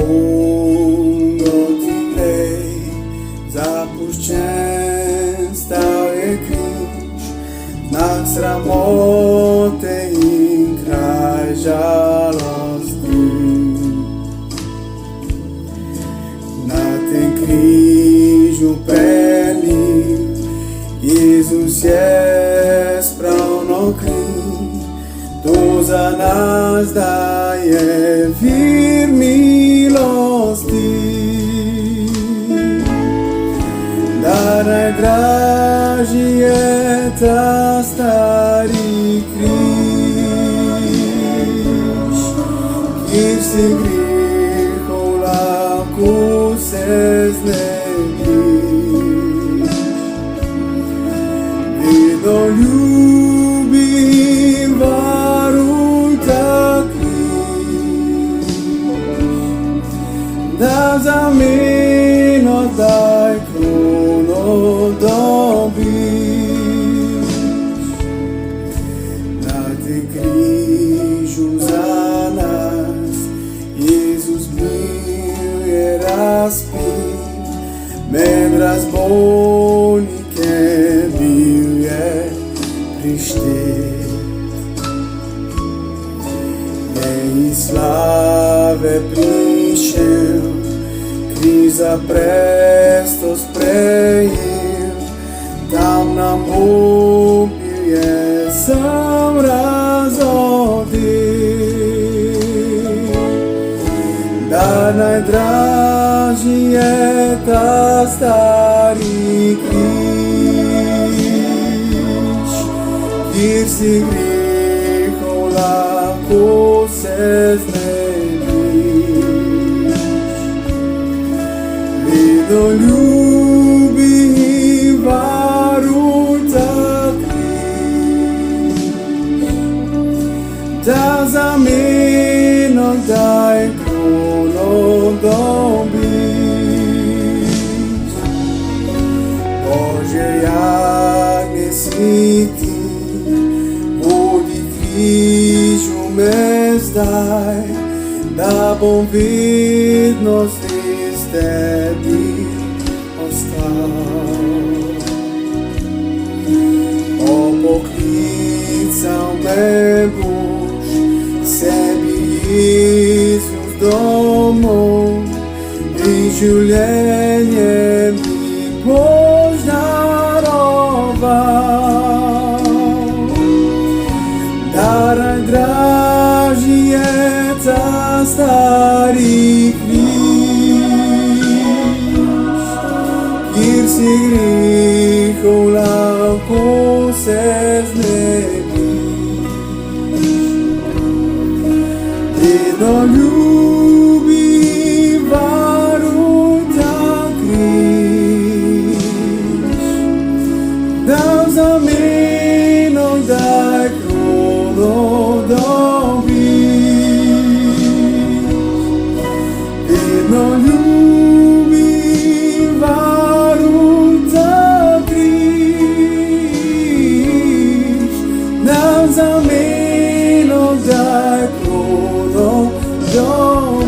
Dolgo ti grej, zapuščen stal je križ, znak sramote in kraj žalosti. Na tem križu prelil Jezus je spravno kriv, to za nas daje vir milosti. Da najdražji je ta stari križ, kjer si grehov lahko se znebiš. Vedno ljubim varuj ta križ, da za meno daj krono dobiš. Na tem križu za nas Jezus bil je razpit, med razbojnike bil je prištet. Je iz slave prišel, križ za presto sprejel, tam nam obil je sam razodel. Da najdražji je ta stari križ, kjer si grehov lahko se znebiš. Vedno ljubim varuj ta križ, da za meno daj krono dobiš. Božje jagnje sveti, vodi križu me zdaj, da bom vedno zvest tebi ostal. Opoklical me boš, sebi Jezus domov, in življenje mi boš daroval. Da najdražji je ta stari križ, kjer si grehov lahko se znebiš. Vedno ljubim varuj ta križ, da za meno daj krono dobiš. Vedno ljubim varuj ta križ, da za meno daj krono dobiš.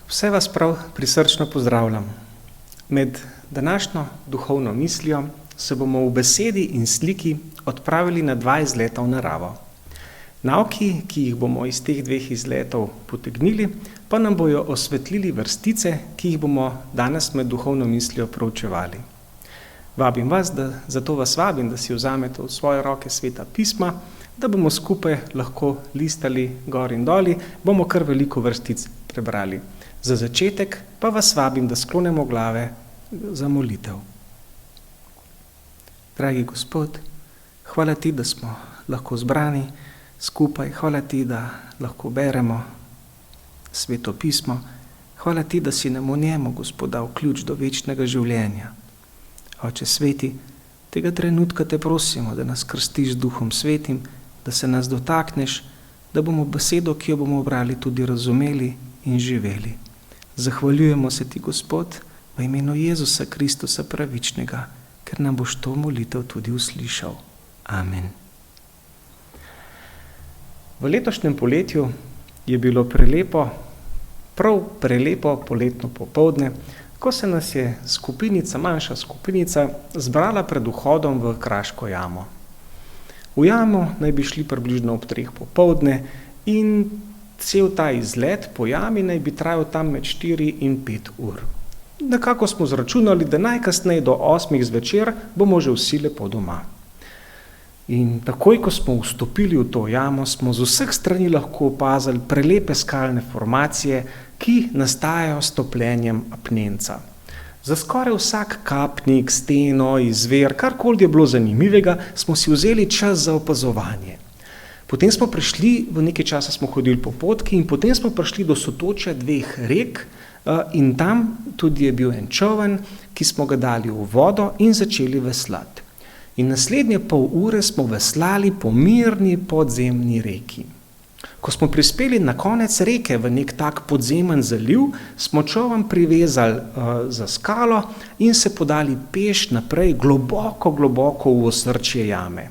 Vse vas prav prisrčno pozdravljam. Med današnjo duhovno mislijo se bomo v besedi in sliki odpravili na 2 izleta v naravo. Nauki, ki jih bomo iz teh 2 izletov potegnili, pa nam bojo osvetlili vrstice, ki jih bomo danes med duhovno mislijo proučevali. Zato vas vabim, da si vzamete v svoje roke Sveta pisma, da bomo skupaj lahko listali gor in doli, bomo kar veliko vrstic prebrali. Za začetek pa vas vabim, da sklonemo glave za molitev. Dragi Gospod, hvala Ti, da smo lahko zbrani skupaj, hvala Ti, da lahko beremo Sveto pismo, hvala Ti, da si nam v njemu, Gospod, dal ključ do večnega življenja. Oče sveti, tega trenutka te prosimo, da nas krstiš z Duhom Svetim, da se nas dotakneš, da bomo besedo, ki jo bomo brali, tudi razumeli in živeli. Zahvaljujemo se Ti, Gospod, v imenu Jezusa Kristusa pravičnega, ker nam boš to molitev tudi uslišal. Amen. V letošnjem poletju je bilo prav prelepo poletno popoldne, ko se nas je manjša skupinica, zbrala pred vhodom v Kraško jamo. V jamo naj bi šli približno ob 3 popoldne in cel ta izlet po jami naj bi trajal tam med 4 in 5 ur. Nekako smo zračunali, da najkasneje do 8 zvečer bomo že vsi lepo doma. In takoj, ko smo vstopili v to jamo, smo z vseh strani lahko opazili prelepe skalne formacije, ki nastajajo s topljenjem apnenca. Za skoraj vsak kapnik, steno, izvir, karkoli je bilo zanimivega, smo si vzeli čas za opazovanje. Potem smo prišli, v nekaj časa smo hodili po potki in potem smo prišli do sotočja 2 rek in tam tudi je bil en čoln, ki smo ga dali v vodo in začeli veslati. In naslednje pol ure smo veslali po mirni podzemni reki. Ko smo prispeli na konec reke v nek tak podzemen zaliv, smo čoln privezali za skalo in se podali peš naprej globoko v osrčje jame.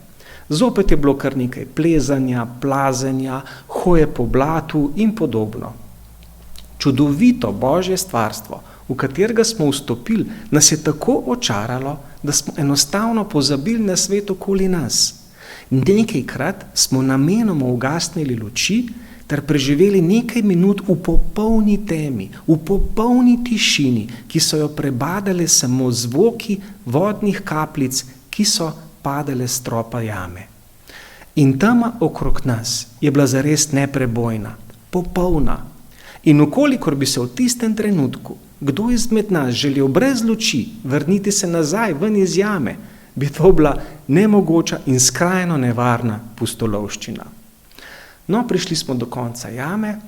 Zopet je bilo kar nekaj plezanja, plazenja, hoje po blatu in podobno. Čudovito Božje stvarstvo, v katerega smo vstopili, nas je tako očaralo, da smo enostavno pozabili na svet okoli nas. Nekajkrat smo namenoma ugasnili luči ter preživeli nekaj minut v popolni temi, v popolni tišini, ki so jo prebadale samo zvoki vodnih kapljic, ki so padale s stropa jame. In tema okrog nas je bila zares neprebojna, popolna. In ukolikor bi se v tistem trenutku kdo izmed nas želel brez luči vrniti se nazaj ven iz jame, bi to bila nemogoča in skrajno nevarna pustolovščina. No, prišli smo do konca jame,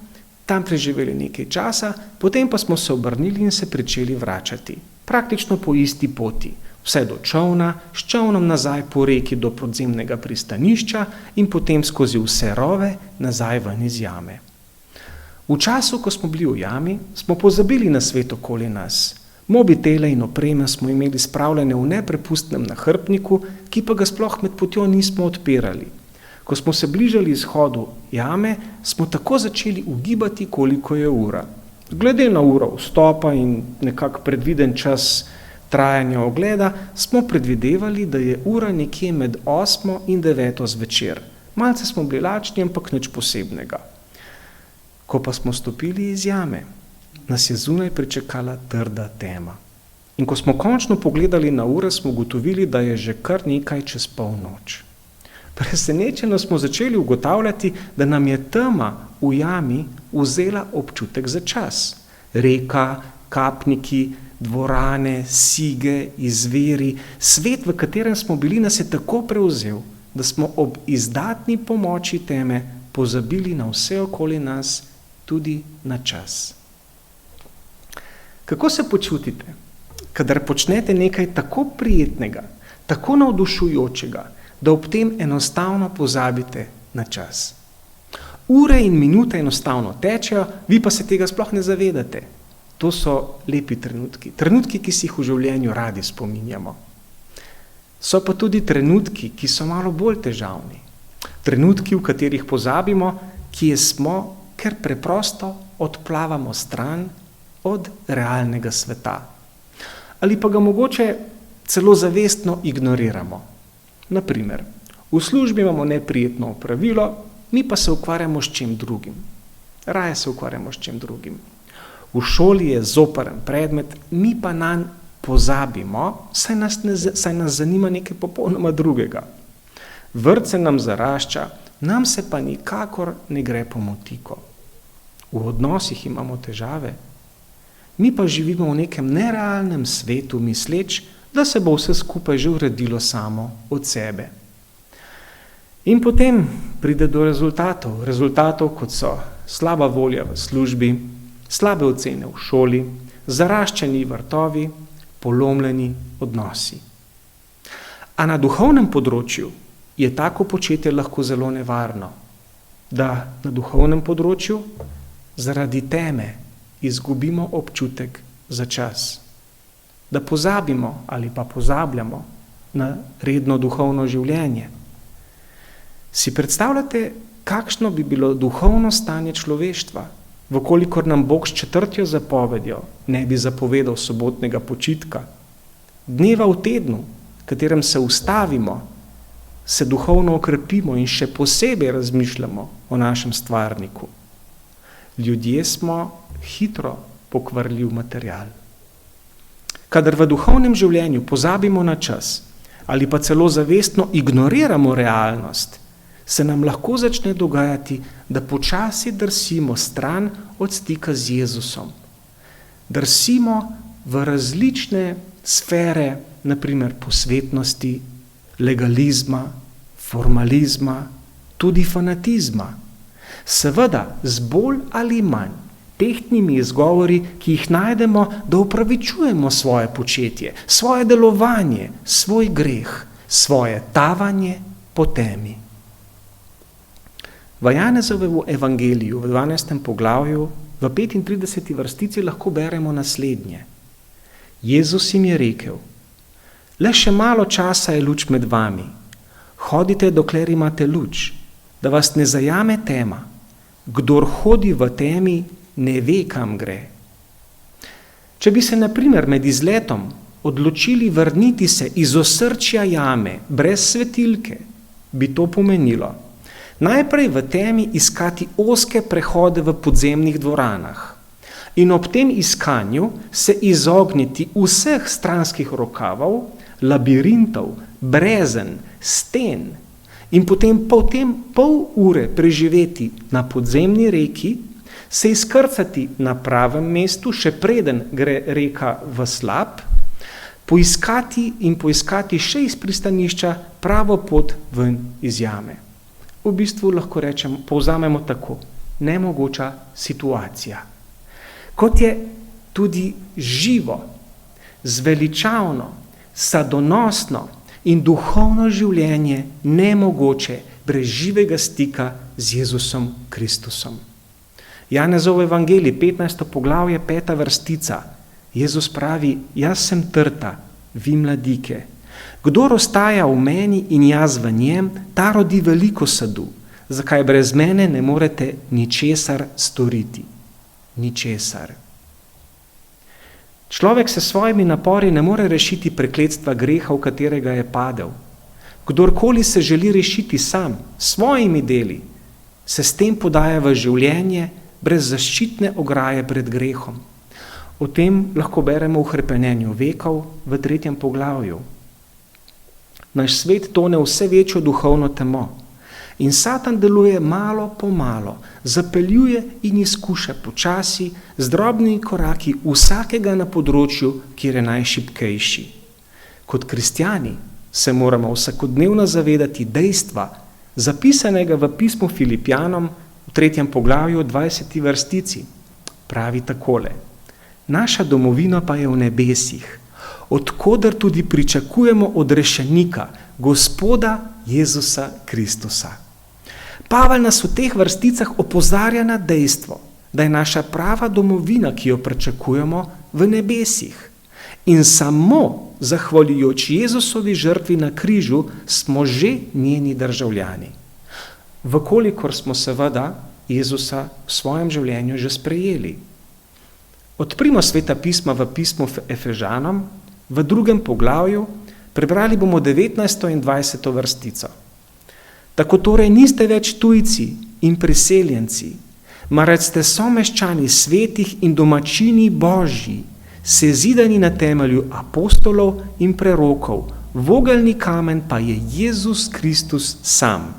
tam preživeli nekaj časa, potem pa smo se obrnili in se pričeli vračati. Praktično po isti poti, vse do čolna, s čolnom nazaj po reki do podzemnega pristanišča in potem skozi vse rove nazaj ven iz jame. V času, ko smo bili v jami, smo pozabili na svet okoli nas. Mobitele in opreme smo imeli spravljene v neprepustnem nahrbtniku, ki pa ga sploh med potjo nismo odpirali. Ko smo se bližali izhodu jame, smo tako začeli ugibati, koliko je ura. Glede na uro vstopa in nekak predviden čas trajanja ogleda, smo predvidevali, da je ura nekje med 8 in 9 zvečer. Malce smo bili lačni, ampak nič posebnega. Ko pa smo stopili iz jame, nas je zunaj pričakala trda tema. In ko smo končno pogledali na ure, smo ugotovili, da je že kar nekaj čez polnoč. Presenečeno smo začeli ugotavljati, da nam je tema v jami vzela občutek za čas. Reka, kapniki, dvorane, sige, izviri, svet, v katerem smo bili, nas je tako prevzel, da smo ob izdatni pomoči teme pozabili na vse okoli nas, tudi na čas. Kako se počutite, kadar počnete nekaj tako prijetnega, tako navdušujočega, da ob tem enostavno pozabite na čas? Ure in minute enostavno tečejo, vi pa se tega sploh ne zavedate. To so lepi trenutki, trenutki, ki si jih v življenju radi spominjamo. So pa tudi trenutki, ki so malo bolj težavni. Trenutki, v katerih pozabimo, kje smo, ker preprosto odplavamo stran od realnega sveta. Ali pa ga mogoče celo zavestno ignoriramo. Naprimer, v službi imamo neprijetno opravilo, mi pa se ukvarjamo s čim drugim. Raje se ukvarjamo s čim drugim. V šoli je zoparen predmet, mi pa nanj pozabimo, saj nas zanima nekaj popolnoma drugega. Vrt se nam zarašča, nam se pa nikakor ne gre po motiko. V odnosih imamo težave. Mi pa živimo v nekem nerealnem svetu, misleč, da se bo vse skupaj že uredilo samo od sebe. In potem pride do rezultatov, kot so slaba volja v službi, slabe ocene v šoli, zaraščeni vrtovi, polomljeni odnosi. A na duhovnem področju je tako početje lahko zelo nevarno, da na duhovnem področju zaradi teme izgubimo občutek za čas. da pozabimo ali pa pozabljamo na redno duhovno življenje. Si predstavljate, kakšno bi bilo duhovno stanje človeštva, vkolikor nam Bog s 4. zapovedjo ne bi zapovedal sobotnega počitka, dneva v tednu, v katerem se ustavimo, se duhovno okrepimo in še posebej razmišljamo o našem stvarniku. Ljudje smo hitro pokvarljiv material. Kadar v duhovnem življenju pozabimo na čas ali pa celo zavestno ignoriramo realnost, se nam lahko začne dogajati, da počasi drsimo stran od stika z Jezusom. Drsimo v različne sfere, naprimer posvetnosti, legalizma, formalizma, tudi fanatizma. Seveda z bolj ali manj tehtnimi izgovori, ki jih najdemo, da upravičujemo svoje početje, svoje delovanje, svoj greh, svoje tavanje po temi. V Janezovem evangeliju v 12. poglavju v 35. vrstici lahko beremo naslednje. Jezus jim je rekel: le še malo časa je luč med vami. Hodite, dokler imate luč, da vas ne zajame tema. Kdor hodi v temi, ne ve, kam gre. Če bi se na primer med izletom odločili vrniti se iz osrčja jame brez svetilke, bi to pomenilo najprej v temi iskati ozke prehode v podzemnih dvoranah in ob tem iskanju se izogniti vseh stranskih rokavov, labirintov, brezen, sten in potem pol ure preživeti na podzemni reki, se izkrcati na pravem mestu, še preden gre reka v slap, poiskati še iz pristanišča pravo pot ven iz jame. V bistvu lahko rečemo, povzamemo tako, nemogoča situacija. Kot je tudi živo, zveličavno, sadonosno in duhovno življenje nemogoče brez živega stika z Jezusom Kristusom. Janezov evangelij, 15. poglavje, 5. vrstica. Jezus pravi: jaz sem trta, vi mladike. Kdor ostaja v meni in jaz v njem, ta rodi veliko sadu, zakaj brez mene ne morete ničesar storiti. Ničesar. Človek se s svojimi napori ne more rešiti prekletstva greha, v katerega je padel. Kdorkoli se želi rešiti sam, s svojimi deli, se s tem podaja v življenje brez zaščitne ograje pred grehom. O tem lahko beremo v Hrepenenju vekov v 3. poglavju. Naš svet tone vse večjo duhovno temo in Satan deluje malo po malo, zapeljuje in izkuša počasi z drobnimi koraki vsakega na področju, kjer je najšibkejši. Kot kristjani se moramo vsakodnevno zavedati dejstva, zapisanega v pismu Filipijanom v 3. poglavju 20. vrstici. Pravi takole: naša domovina pa je v nebesih, od koder tudi pričakujemo odrešenika, Gospoda Jezusa Kristusa. Pavel nas v teh vrsticah opozarja na dejstvo, da je naša prava domovina, ki jo pričakujemo, v nebesih. In samo zahvaljujoč Jezusovi žrtvi na križu smo že njeni državljani. Vkolikor smo seveda Jezusa v svojem življenju že sprejeli. Odprimo Sveta pisma v pismu Efežanom, v 2. poglavju, prebrali bomo 19. in 20. vrstico. Tako torej niste več tujci in priseljenci, marveč ste someščani svetih in domačini Božji, sezidani na temelju apostolov in prerokov, vogelni kamen pa je Jezus Kristus sam.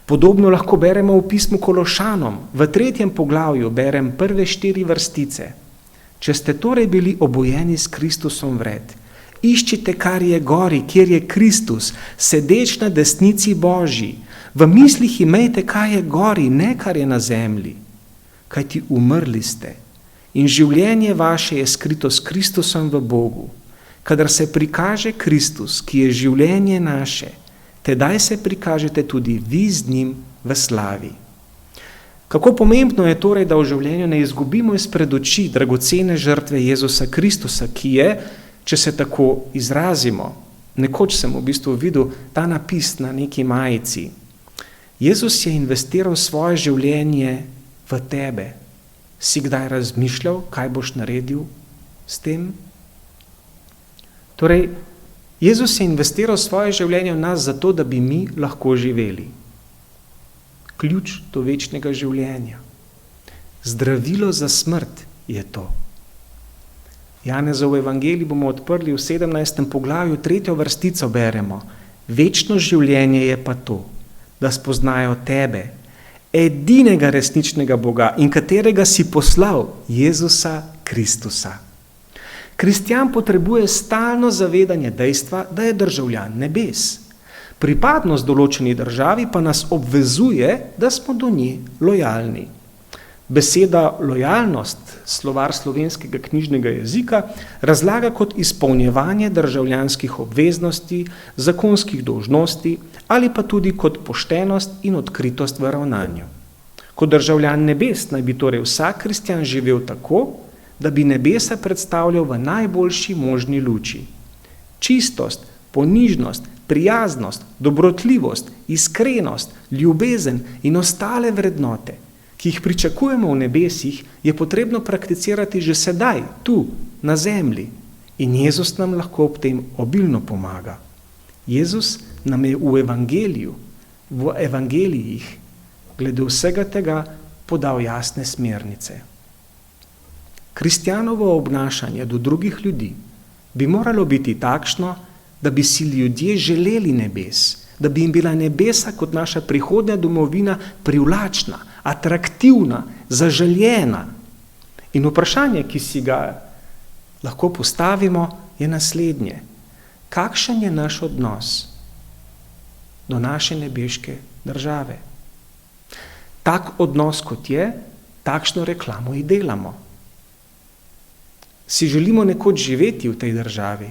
Podobno lahko beremo v pismu Kološanom, v 3. poglavju berem prve 4 vrstice. Če ste torej bili obojeni s Kristusom vred, iščite, kar je gori, kjer je Kristus, sedeč na desnici Božji. V mislih imejte, kaj je gori, ne kar je na zemlji. Kajti umrli ste in življenje vaše je skrito s Kristusom v Bogu. Kadar se prikaže Kristus, ki je življenje naše, tedaj se prikažete tudi vi z njim v slavi. Kako pomembno je torej, da v življenju ne izgubimo izpred oči dragocene žrtve Jezusa Kristusa, ki je, Če se tako izrazimo, nekoč sem v bistvu videl ta napis na neki majici. Jezus je investiral svoje življenje v tebe. Si kdaj razmišljal, kaj boš naredil s tem? Torej, Jezus je investiral svoje življenje v nas zato, da bi mi lahko živeli. Ključ do večnega življenja. Zdravilo za smrt je to. Janezov evangelij bomo odprli v 17. poglavju, 3. vrstico beremo. Večno življenje je pa to, da spoznajo tebe, edinega resničnega Boga in katerega si poslal, Jezusa Kristusa. Kristjan potrebuje stalno zavedanje dejstva, da je državljan nebes. Pripadnost določeni državi pa nas obvezuje, da smo do nje lojalni. Beseda lojalnost, slovar slovenskega knjižnega jezika, razlaga kot izpolnjevanje državljanskih obveznosti, zakonskih dolžnosti ali pa tudi kot poštenost in odkritost v ravnanju. Kot državljan nebes naj bi torej vsak kristjan živel tako, da bi nebesa predstavljal v najboljši možni luči. Čistost, ponižnost, prijaznost, dobrotljivost, iskrenost, ljubezen in ostale vrednote, ki jih pričakujemo v nebesih, je potrebno prakticirati že sedaj, tu, na zemlji. In Jezus nam lahko ob tem obilno pomaga. Jezus nam je v evangelijih, glede vsega tega podal jasne smernice. Kristjanovo obnašanje do drugih ljudi bi moralo biti takšno, da bi si ljudje želeli nebes, da bi jim bila nebesa kot naša prihodnja domovina privlačna, atraktivna, zaželjena. In vprašanje, ki si ga lahko postavimo, je naslednje. Kakšen je naš odnos do naše nebeške države? Tak odnos, kot je, takšno reklamo in delamo. Si želimo nekoč živeti v tej državi?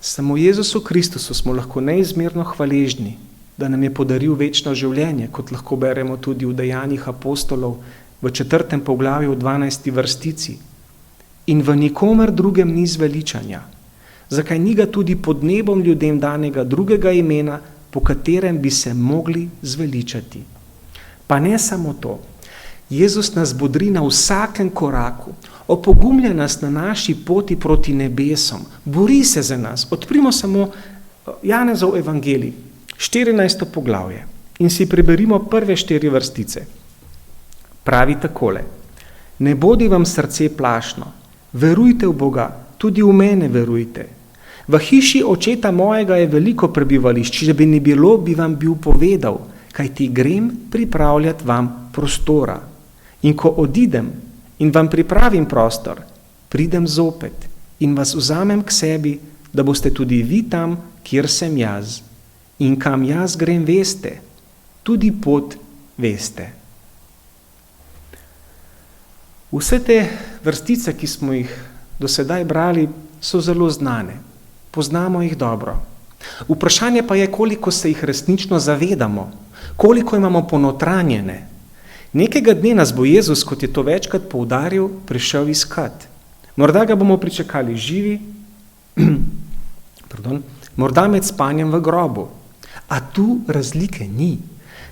Samo Jezusu Kristusu smo lahko neizmerno hvaležni, da nam je podaril večno življenje, kot lahko beremo tudi v Dejanjih apostolov v 4. poglavju v 12. vrstici. In v nikomer drugem ni zveličanja, zakaj ni ga tudi pod nebom ljudem danega drugega imena, po katerem bi se mogli zveličati. Pa ne samo to. Jezus nas bodri na vsakem koraku, opogumlja nas na naši poti proti nebesom, bori se za nas. Odprimo samo Janezov evangelij, 14. poglavje in si preberimo prve 4 vrstice. Pravi takole: Ne bodi vam srce plašno, verujte v Boga, tudi v mene verujte. V hiši očeta mojega je veliko prebivališč, če bi ne bilo, bi vam bil povedal, kajti grem pripravljati vam prostora. In ko odidem in vam pripravim prostor, pridem zopet in vas vzamem k sebi, da boste tudi vi tam, kjer sem jaz. In kam jaz grem, veste, tudi pot veste. Vse te vrstice, ki smo jih do sedaj brali, so zelo znane. Poznamo jih dobro. Vprašanje pa je, koliko se jih resnično zavedamo, koliko imamo ponotranjene. Nekega dne nas bo Jezus, kot je to večkrat poudaril, prišel iskat. Morda ga bomo pričakali živi, morda med spanjem v grobu. A tu razlike ni,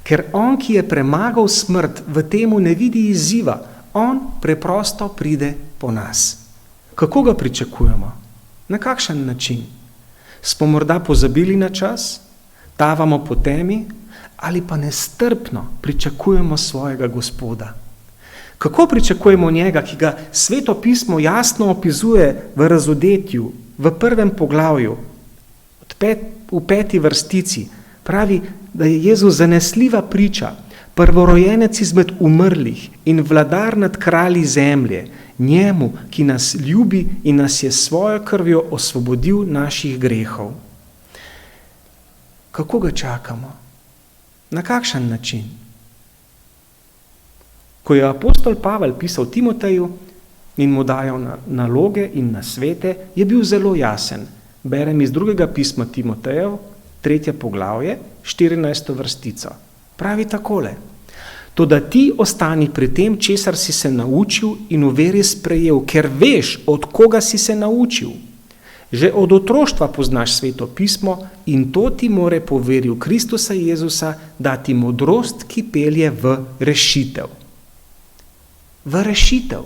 ker on, ki je premagal smrt, v temu ne vidi izziva. On preprosto pride po nas. Kako ga pričakujemo? Na kakšen način? Smo morda pozabili na čas? Tavamo po temi? Ali pa nestrpno pričakujemo svojega Gospoda? Kako pričakujemo njega, ki ga Sveto pismo jasno opisuje v razodetju, v 1. poglavju, v 5. vrstici? Pravi, da je Jezus zanesljiva priča, prvorojenec izmed umrlih in vladar nad kralji zemlje, njemu, ki nas ljubi in nas je s svojo krvjo osvobodil naših grehov. Kako ga čakamo? Na kakšen način? Ko je apostol Pavel pisal Timoteju in mu dajal naloge in nasvete, je bil zelo jasen. Berem iz 2. pisma Timotejev, 3. poglavje, 14. vrstico. Pravi takole: Toda ti ostani pri tem, česar si se naučil in v veri sprejel, ker veš, od koga si se naučil. Že od otroštva poznaš Sveto pismo in to ti more po veri v Kristusa Jezusa dati modrost, ki pelje v rešitev. V rešitev.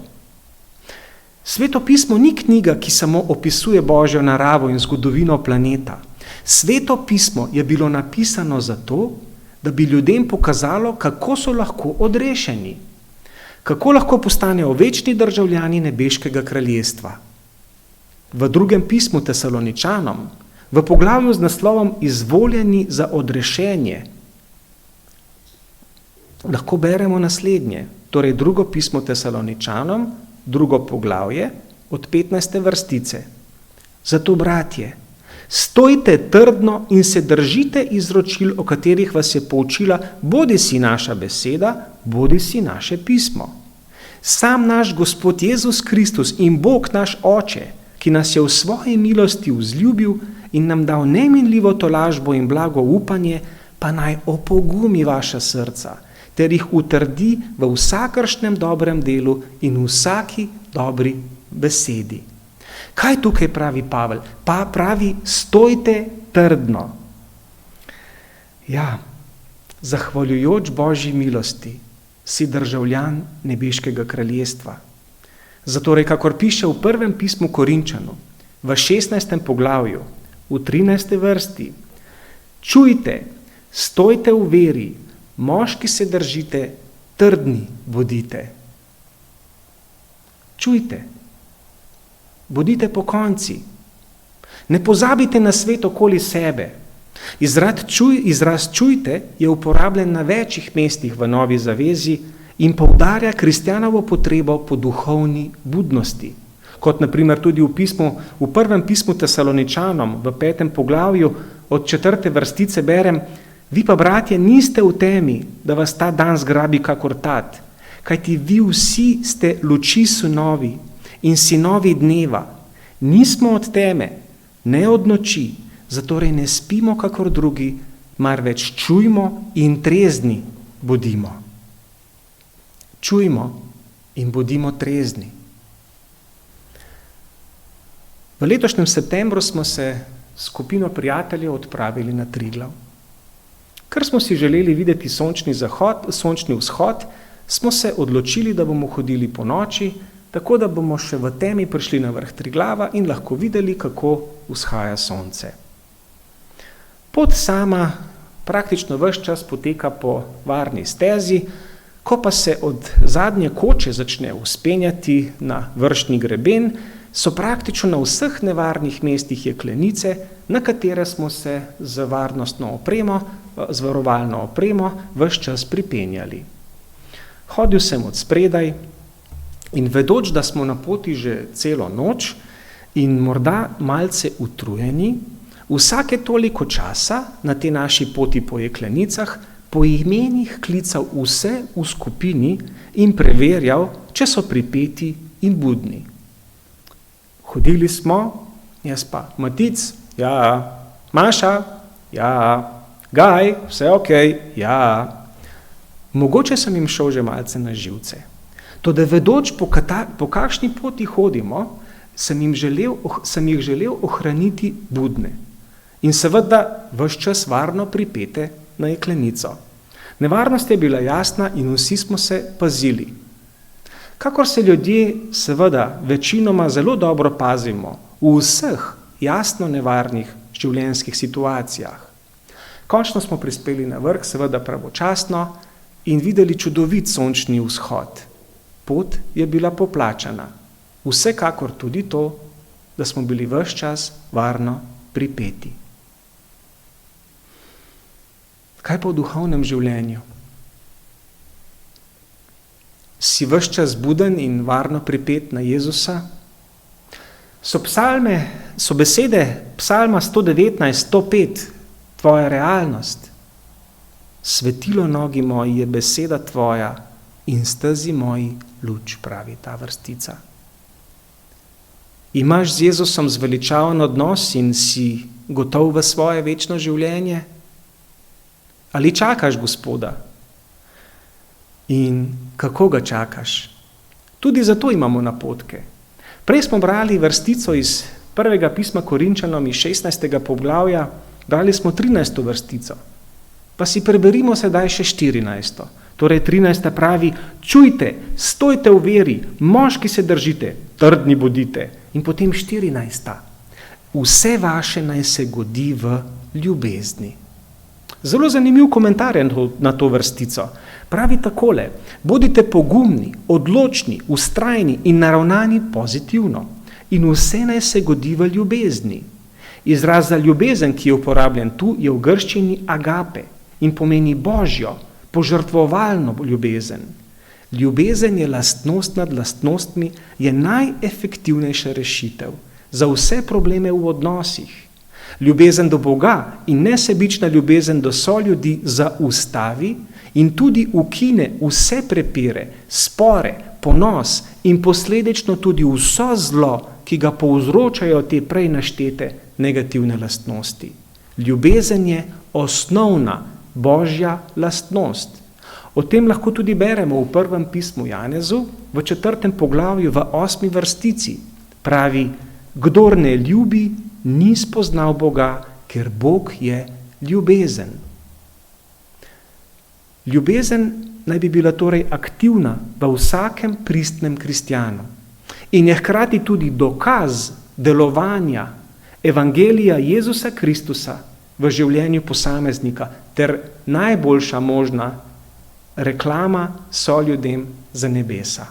Sveto pismo ni knjiga, ki samo opisuje Božjo naravo in zgodovino planeta. Sveto pismo je bilo napisano zato, da bi ljudem pokazalo, kako so lahko odrešeni, kako lahko postanejo večni državljani nebeškega kraljestva. V drugem pismu Tesaloničanom, v poglavju z naslovom Izvoljeni za odrešenje, lahko beremo naslednje, torej drugo pismo Tesaloničanom, drugo poglavje, od 15. vrstice. Zato, bratje, stojte trdno in se držite izročil, o katerih vas je poučila bodisi naša beseda, bodisi naše pismo. Sam naš Gospod Jezus Kristus in Bog naš Oče, ki nas je v svoji milosti vzljubil in nam dal neminljivo tolažbo in blago upanje, pa naj opogumi vaša srca, ter jih utrdi v vsakršnem dobrem delu in vsaki dobri besedi. Kaj tukaj pravi Pavel? Pa pravi, stojte trdno. Ja, zahvaljujoč Božji milosti si državljan nebeškega kraljestva. Zatorej, kakor piše v prvem pismu Korinčanu, v 16. poglavju, v 13. vrsti, čujte, stojte v veri, moški se držite, trdni bodite. Čujte, bodite pokonci. Ne pozabite na svet okoli sebe. Izraz čujte je uporabljen na večjih mestih v Novi zavezi in poudarja kristjanovo potrebo po duhovni budnosti. Kot naprimer tudi v prvem pismu Tesaloničanom, v 5. poglavju, od 4. vrstice berem, vi pa, bratje, niste v temi, da vas ta dan zgrabi kakor tat, kajti vi vsi ste luči sinovi in sinovi dneva. Nismo od teme, ne od noči, zatorej ne spimo kakor drugi, marveč čujmo in trezni bodimo. Čujmo in bodimo trezni. V letošnjem septembru smo se s skupino prijateljev odpravili na Triglav. Ker smo si želeli videti sončni vzhod, smo se odločili, da bomo hodili po noči, tako da bomo še v temi prišli na vrh Triglava in lahko videli, kako vzhaja sonce. Pot sama praktično ves čas poteka po varni stezi, ko pa se od zadnje koče začne vzpenjati na vršni greben, so praktično na vseh nevarnih mestih jeklenice, na katere smo se z varnostno opremo, z varovalno opremo ves čas pripenjali. Hodil sem od spredaj in vedoč, da smo na poti že celo noč in morda malce utrujeni, vsake toliko časa na te naši poti po jeklenicah po imenih klical vse v skupini in preverjal, če so pripeti in budni. Hodili smo, jaz pa, Matic, ja, Maša, ja, Gaj, vse okej, ja. Mogoče sem jim šel že malce na živce. Toda vedoč, po kakšni poti hodimo, sem jih želel ohraniti budne in seveda ves čas varno pripete na jeklenico. Nevarnost je bila jasna in vsi smo se pazili. Kakor se ljudje seveda večinoma zelo dobro pazimo v vseh jasno nevarnih življenjskih situacijah. Končno smo prispeli na vrh, seveda pravočasno, in videli čudovit sončni vzhod. Pot je bila poplačana. Vsekakor tudi to, da smo bili ves čas varno pripeti. Kaj pa v duhovnem življenju? Si ves čas buden in varno pripet na Jezusa? So besede psalma 119, 105 tvoja realnost? Svetilo nogi moji je beseda tvoja in stezi moji luč, pravi ta vrstica. Imaš z Jezusom zveličaven odnos in si gotov v svoje večno življenje? Ali čakaš Gospoda? In kako ga čakaš? Tudi zato imamo napotke. Prej smo brali vrstico iz prvega pisma Korinčanom iz 16. poglavja, brali smo 13. vrstico. Pa si preberimo sedaj še 14. Torej 13. pravi, čujte, stojte v veri, moški se držite, trdni bodite. In potem 14. Vse vaše naj se godi v ljubezni. Zelo zanimiv komentar na to vrstico. Pravi takole, bodite pogumni, odločni, vztrajni in naravnani pozitivno. In vse naj se godi v ljubezni. Izraz za ljubezen, ki je uporabljen tu, je v grščini agape in pomeni božjo, požrtvovalno ljubezen. Ljubezen je lastnost nad lastnostmi, je najefektivnejša rešitev za vse probleme v odnosih. Ljubezen do Boga in nesebična ljubezen do soljudi zaustavi in tudi ukine vse prepire, spore, ponos in posledično tudi vso zlo, ki ga povzročajo te prej naštete negativne lastnosti. Ljubezen je osnovna božja lastnost. O tem lahko tudi beremo v prvem pismu Janezu, v 4. poglavju, v 8. vrstici. Pravi, kdor ne ljubi, ni spoznal Boga, ker Bog je ljubezen. Ljubezen naj bi bila torej aktivna v vsakem pristnem kristjanu in je hkrati tudi dokaz delovanja evangelija Jezusa Kristusa v življenju posameznika ter najboljša možna reklama soljudem za nebesa.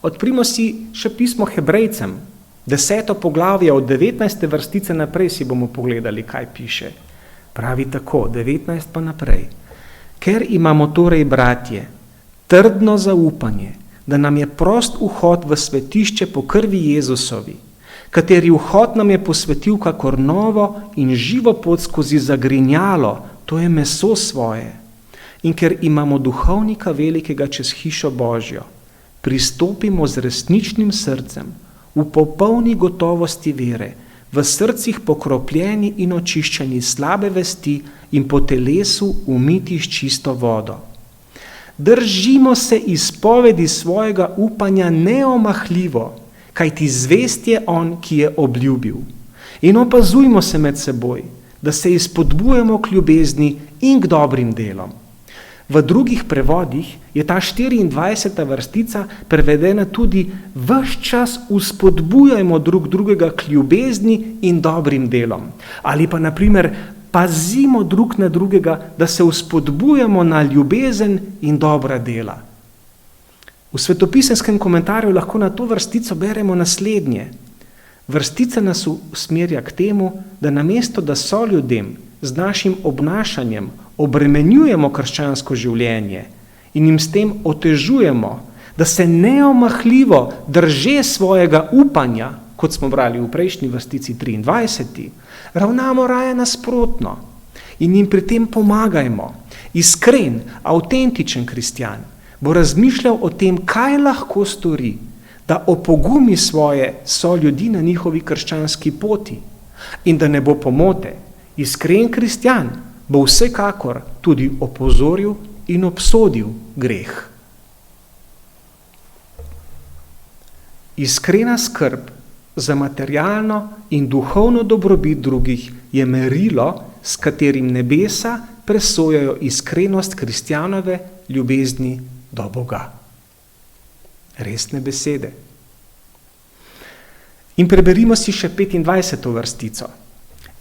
Odprimo si še pismo Hebrejcem, 10. poglavje od 19. vrstice naprej si bomo pogledali, kaj piše. Pravi tako, 19 pa naprej. Ker imamo torej, bratje, trdno zaupanje, da nam je prost vhod v svetišče po krvi Jezusovi, kateri vhod nam je posvetil kakor novo in živo pot skozi zagrinjalo, to je meso svoje. In ker imamo duhovnika velikega čez hišo Božjo, pristopimo z resničnim srcem, v popolni gotovosti vere, v srcih pokropljeni in očiščeni slabe vesti in po telesu umiti s čisto vodo. Držimo se izpovedi svojega upanja neomahljivo, kajti zvest je on, ki je obljubil. In opazujmo se med seboj, da se izpodbujamo k ljubezni in k dobrim delom. V drugih prevodih je ta 24. vrstica prevedena tudi ves čas vzpodbujajmo drug drugega k ljubezni in dobrim delom. Ali pa naprimer pazimo drug na drugega, da se vzpodbujamo na ljubezen in dobra dela. V svetopisenskem komentarju lahko na to vrstico beremo naslednje. Vrstica nas usmerja k temu, da namesto da soljudem z našim obnašanjem obremenjujemo krščansko življenje in jim s tem otežujemo, da se neomahljivo drže svojega upanja, kot smo brali v prejšnji vrstici 23, ravnamo raje nasprotno in jim pri tem pomagajmo. Iskren, avtentičen kristjan bo razmišljal o tem, kaj lahko stori, da opogumi svoje soljudi na njihovi krščanski poti in da ne bo pomote. Iskren kristjan bo vsekakor tudi opozoril in obsodil greh. Iskrena skrb za materialno in duhovno dobrobit drugih je merilo, s katerim nebesa presojajo iskrenost kristjanove ljubezni do Boga. Resne besede. In preberimo si še 25. vrstico.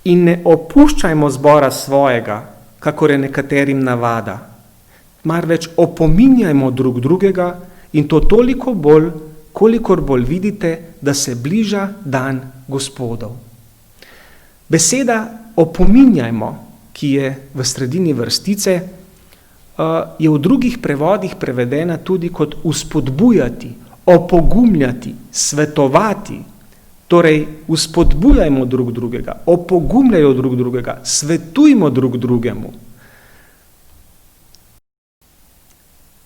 In ne opuščajmo zbora svojega, kakor je nekaterim navada, marveč opominjajmo drug drugega in to toliko bolj, kolikor bolj vidite, da se bliža dan Gospodov. Beseda opominjajmo, ki je v sredini vrstice, je v drugih prevodih prevedena tudi kot vzpodbujati, opogumljati, svetovati. Torej, vzpodbujajmo drug drugega, opogumljajo drug drugega, svetujmo drug drugemu.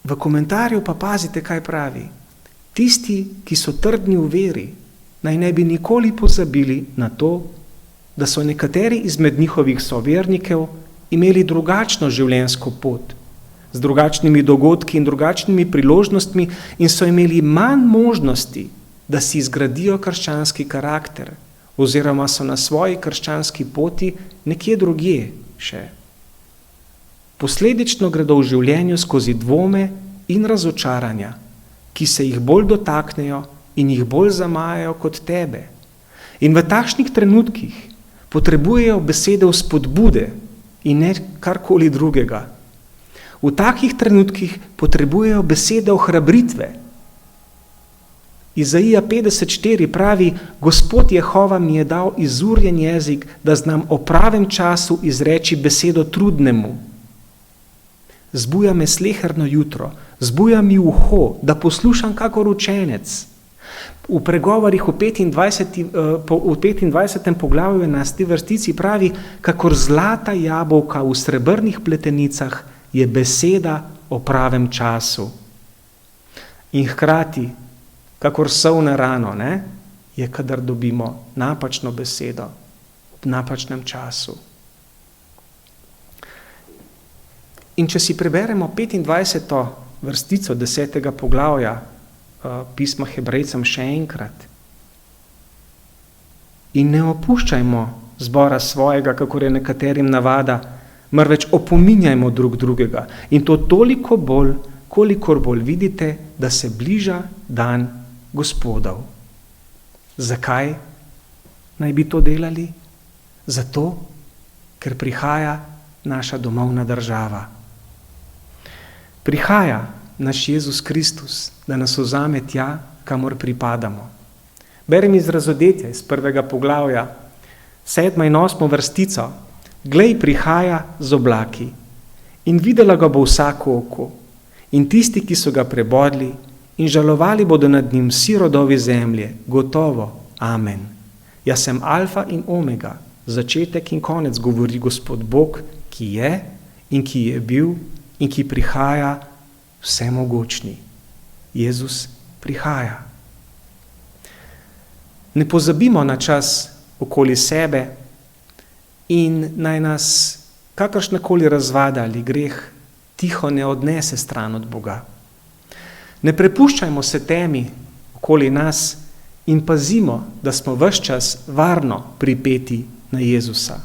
V komentarju pa pazite, kaj pravi. Tisti, ki so trdni v veri, naj ne bi nikoli pozabili na to, da so nekateri izmed njihovih sovernikov imeli drugačno življenjsko pot, z drugačnimi dogodki in drugačnimi priložnostmi in so imeli manj možnosti, da si zgradijo krščanski karakter oziroma so na svoji krščanski poti nekje drugje še. Posledično gredo v življenju skozi dvome in razočaranja, ki se jih bolj dotaknejo in jih bolj zamajajo kot tebe. In v takšnih trenutkih potrebujejo besede vzpodbude in ne karkoli drugega. V takih trenutkih potrebujejo besede ohrabritve. Izaija 54 pravi: Gospod Jehova mi je dal izurjen jezik, da znam o pravem času izreči besedo trudnemu. Zbuja me sleherno jutro, zbuja mi uho, da poslušam kakor učenec. V pregovorih v 25. poglavju 11. vrstici pravi: kakor zlata jabolka v srebrnih pletenicah je beseda o pravem času. In hkrati, kakor sol na rano, je, kadar dobimo napačno besedo v napačnem času. In če si preberemo 25. vrstico 10. poglavja pisma Hebrejcem še enkrat. In ne opuščajmo zbora svojega, kakor je nekaterim navada, marveč opominjajmo drug drugega. In to toliko bolj, kolikor bolj vidite, da se bliža dan Gospodov. Zakaj naj bi to delali? Zato, ker prihaja naša domovna država. Prihaja naš Jezus Kristus, da nas vzame tja, kamor pripadamo. Berem iz Razodetja, iz 1. poglavja, 7. in 8. vrstico. Glej, prihaja z oblaki in videla ga bo vsako oko in tisti, ki so ga prebodli in žalovali bodo nad njim vsi rodovi zemlje, gotovo, amen. Jaz sem alfa in omega, začetek in konec, govori Gospod Bog, ki je in ki je bil in ki prihaja vsemogočni. Jezus prihaja. Ne pozabimo na čas okoli sebe in naj nas kakršnakoli razvada ali greh tiho ne odnese stran od Boga. Ne prepuščajmo se temi okoli nas in pazimo, da smo ves čas varno pripeti na Jezusa.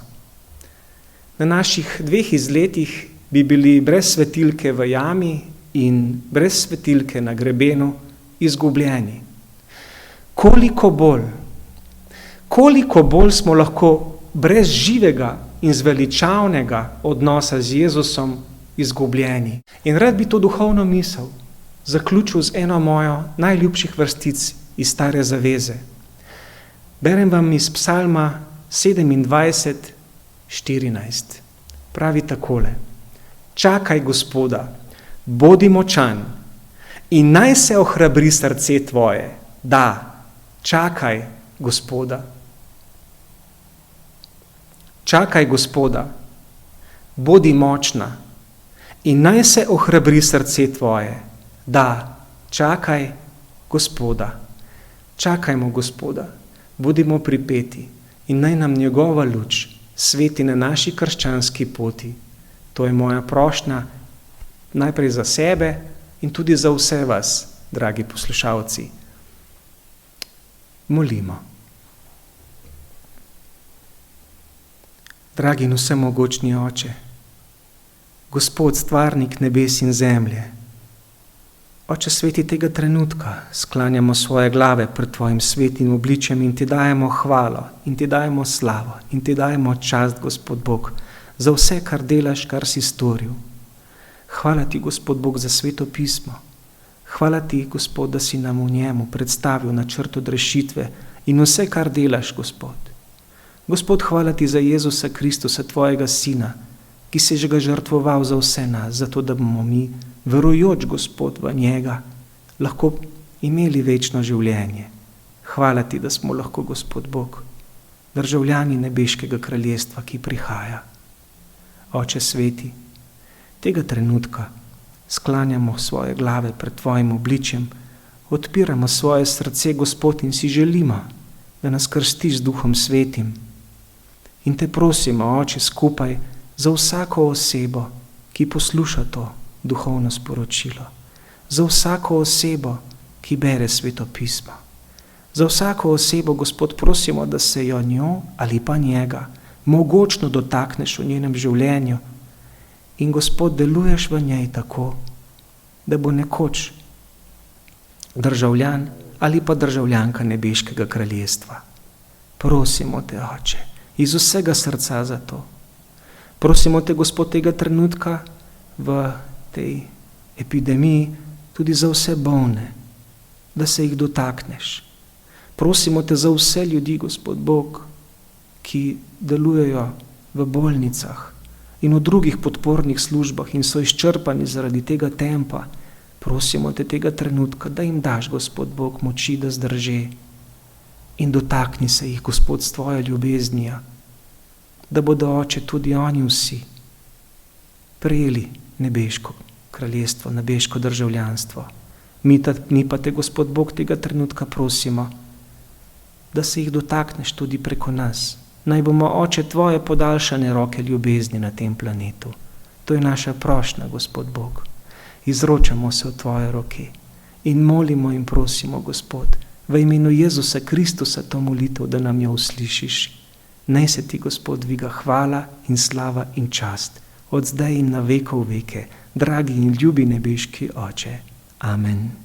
Na naših 2 izletih bi bili brez svetilke v jami in brez svetilke na grebenu izgubljeni. Koliko bolj smo lahko brez živega in zveličavnega odnosa z Jezusom izgubljeni. In rad bi to duhovno misel zaključil z eno mojo najljubših vrstic iz Stare zaveze. Berem vam iz Psalma 27:14. Pravi takole: čakaj Gospoda, bodi močan in naj se ohrabri srce tvoje. Da, čakaj Gospoda. Čakaj Gospoda, bodi močna in naj se ohrabri srce tvoje. Da, čakaj Gospoda. Čakajmo Gospoda, bodimo pripeti in naj nam njegova luč sveti na naši krščanski poti. To je moja prošnja najprej za sebe in tudi za vse vas, dragi poslušalci. Molimo. Dragi in vsemogočni Oče, Gospod, stvarnik nebes in zemlje, Oče sveti, tega trenutka sklanjamo svoje glave pred tvojim svetim obličjem in ti dajemo hvalo in ti dajemo slavo in ti dajemo čast, Gospod Bog, za vse, kar delaš, kar si storil. Hvala ti, Gospod Bog, za sveto pismo. Hvala ti, Gospod, da si nam v njemu predstavil načrt odrešitve in vse, kar delaš, Gospod. Gospod, hvala ti za Jezusa Kristusa, tvojega Sina, ki si že ga žrtvoval za vse nas, zato da bomo mi, verujoč, Gospod, v njega, lahko imeli večno življenje. Hvala ti, da smo lahko, Gospod Bog, državljani nebeškega kraljestva, ki prihaja. Oče sveti, tega trenutka sklanjamo svoje glave pred tvojim obličjem, odpiramo svoje srce, Gospod, in si želimo, da nas krstiš z Duhom Svetim. In te prosimo, Oče, skupaj za vsako osebo, ki posluša to, duhovno sporočilo. Za vsako osebo, ki bere Sveto pismo. Za vsako osebo, Gospod, prosimo, da se jo njo ali pa njega mogočno dotakneš v njenem življenju in, Gospod, deluješ v njej tako, da bo nekoč državljan ali pa državljanka nebeškega kraljestva. Prosimo te, Oče, iz vsega srca za to. Prosimo te, Gospod, tega trenutka v tej epidemiji tudi za vse bolne, da se jih dotakneš. Prosimo te za vse ljudi, Gospod Bog, ki delujejo v bolnicah in v drugih podpornih službah in so izčrpani zaradi tega tempa. Prosimo te tega trenutka, da jim daš, Gospod Bog, moči, da zdrže in dotakni se jih, Gospod, s tvojo ljubeznijo, da bodo, Oče, tudi oni vsi prejeli nebeško kraljestvo, nebeško državljanstvo. Mi pa te, Gospod Bog, tega trenutka prosimo, da se jih dotakneš tudi preko nas. Naj bomo, Oče, tvoje podaljšane roke ljubezni na tem planetu. To je naša prošnja, Gospod Bog. Izročamo se v tvoje roke in molimo in prosimo, Gospod, v imenu Jezusa Kristusa to molitev, da nam jo uslišiš. Naj se ti, Gospod, dviga hvala in slava in čast, od zdaj in na vekov veke, dragi in ljubi nebeški Oče. Amen.